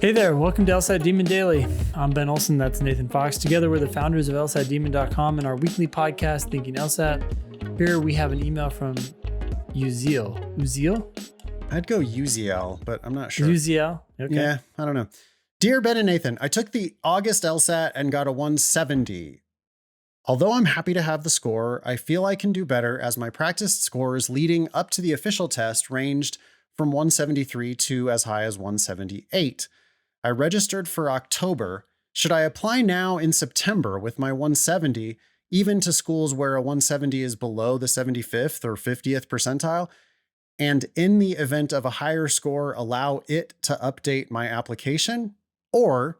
Hey there, welcome to LSAT Demon Daily. I'm Ben Olson, that's Nathan Fox. Together we're the founders of LSATdemon.com and our weekly podcast, Thinking LSAT. Here we have an email from Uziel. Uziel? I'd go Uziel, but I'm not sure. Uziel? Okay. Yeah, I don't know. Dear Ben and Nathan, I took the August LSAT and got a 170. Although I'm happy to have the score, I feel I can do better as my practice scores leading up to the official test ranged from 173 to as high as 178. I registered for October. Should I apply now in September with my 170, even to schools where a 170 is below the 75th or 50th percentile? And in the event of a higher score, allow it to update my application? Or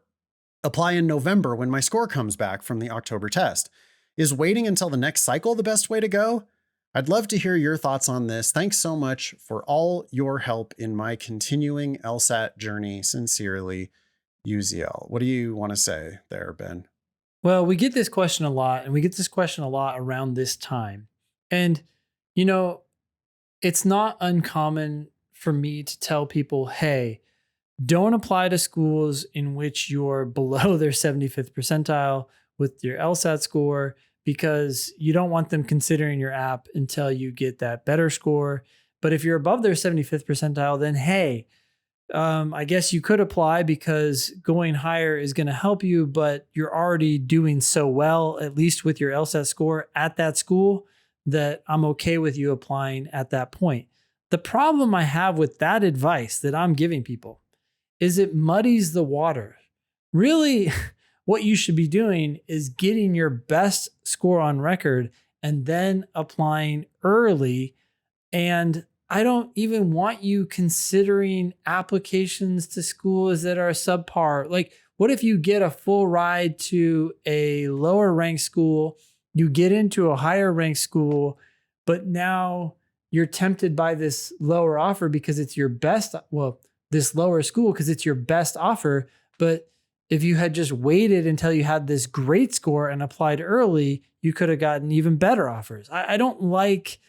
apply in November when my score comes back from the October test? Is waiting until the next cycle the best way to go? I'd love to hear your thoughts on this. Thanks so much for all your help in my continuing LSAT journey. Sincerely, Uziel. What do you want to say there, Ben? Well, we get this question a lot, and we get this question a lot around this time. And, you know, it's not uncommon for me to tell people, hey, don't apply to schools in which you're below their 75th percentile with your LSAT score, because you don't want them considering your app until you get that better score. But if you're above their 75th percentile, then hey, I guess you could apply because going higher is going to help you, but you're already doing so well, at least with your LSAT score at that school, that I'm okay with you applying at that point. The problem I have with that advice that I'm giving people is it muddies the water. Really, what you should be doing is getting your best score on record and then applying early. And I don't even want you considering applications to schools that are subpar. Like, what if you get a full ride to a lower ranked school, you get into a higher ranked school, but now you're tempted by this lower offer because it's your best, this lower school because it's your best offer. But if you had just waited until you had this great score and applied early, you could have gotten even better offers. I don't like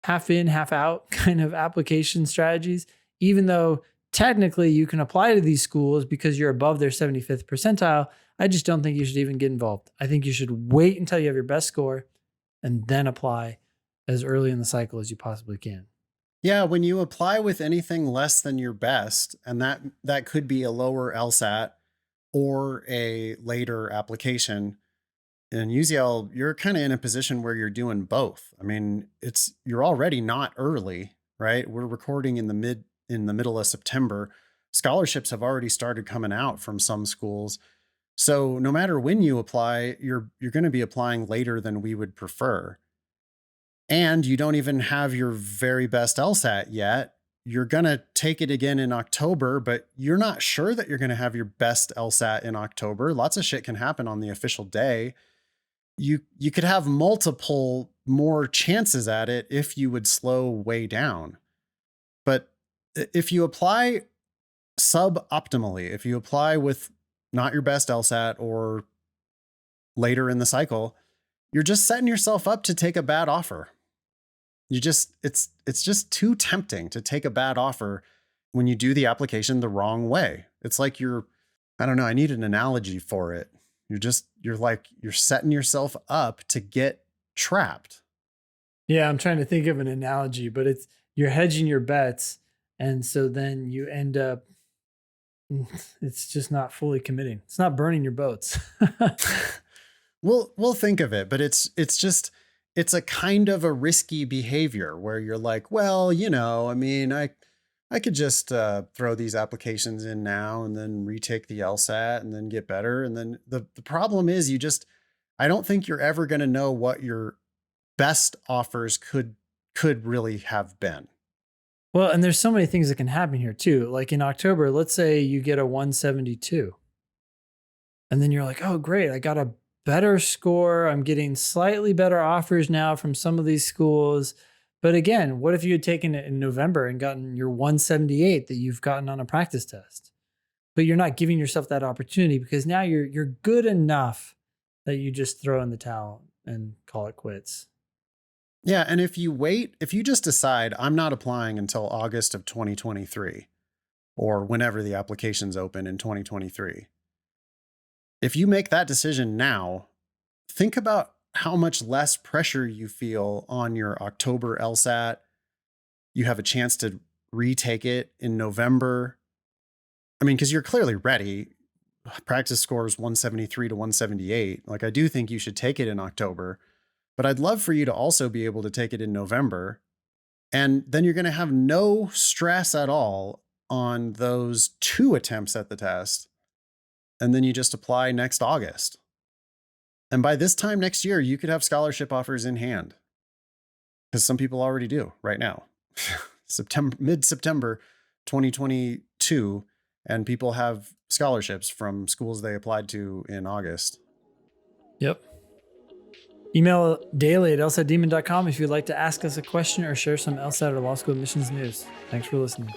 half in, half out kind of application strategies, even though technically you can apply to these schools because you're above their 75th percentile. I just don't think you should even get involved. I think you should wait until you have your best score and then apply as early in the cycle as you possibly can. Yeah, when you apply with anything less than your best, and that could be a lower LSAT or a later application, and Uziel, you're kind of in a position where you're doing both. I mean, you're already not early, right? We're recording in the middle of September. Scholarships have already started coming out from some schools. So no matter when you apply, you're going to be applying later than we would prefer. And you don't even have your very best LSAT yet. You're going to take it again in October, but you're not sure that you're going to have your best LSAT in October. Lots of shit can happen on the official day. You could have multiple more chances at it if you would slow way down. But if you apply suboptimally, if you apply with not your best LSAT or later in the cycle, you're just setting yourself up to take a bad offer. It's just too tempting to take a bad offer when you do the application the wrong way. It's like I don't know, I need an analogy for it. You're setting yourself up to get trapped. Yeah, I'm trying to think of an analogy, but you're hedging your bets. And so then you end up, it's just not fully committing. It's not burning your boats. We'll think of it, but it's a kind of a risky behavior where you're like, well, I mean, I could just throw these applications in now and then retake the LSAT and then get better. And then the problem is I don't think you're ever going to know what your best offers could really have been. Well, and there's so many things that can happen here too. Like in October, let's say you get a 172 and then you're like, oh, great. I got a better score. I'm getting slightly better offers now from some of these schools. But again, what if you had taken it in November and gotten your 178 that you've gotten on a practice test? But you're not giving yourself that opportunity because now you're good enough that you just throw in the towel and call it quits. Yeah. And if you just decide I'm not applying until August of 2023, or whenever the applications open in 2023. If you make that decision now, think about how much less pressure you feel on your October LSAT. You have a chance to retake it in November. I mean, because you're clearly ready. Practice scores 173 to 178. Like, I do think you should take it in October, but I'd love for you to also be able to take it in November. And then you're going to have no stress at all on those 2 attempts at the test. And then you just apply next August. And by this time next year, you could have scholarship offers in hand, because some people already do right now. Mid-September 2022, and people have scholarships from schools they applied to in August. Yep. Email daily@lsatdemon.com if you'd like to ask us a question or share some LSAT or law school admissions news. Thanks for listening.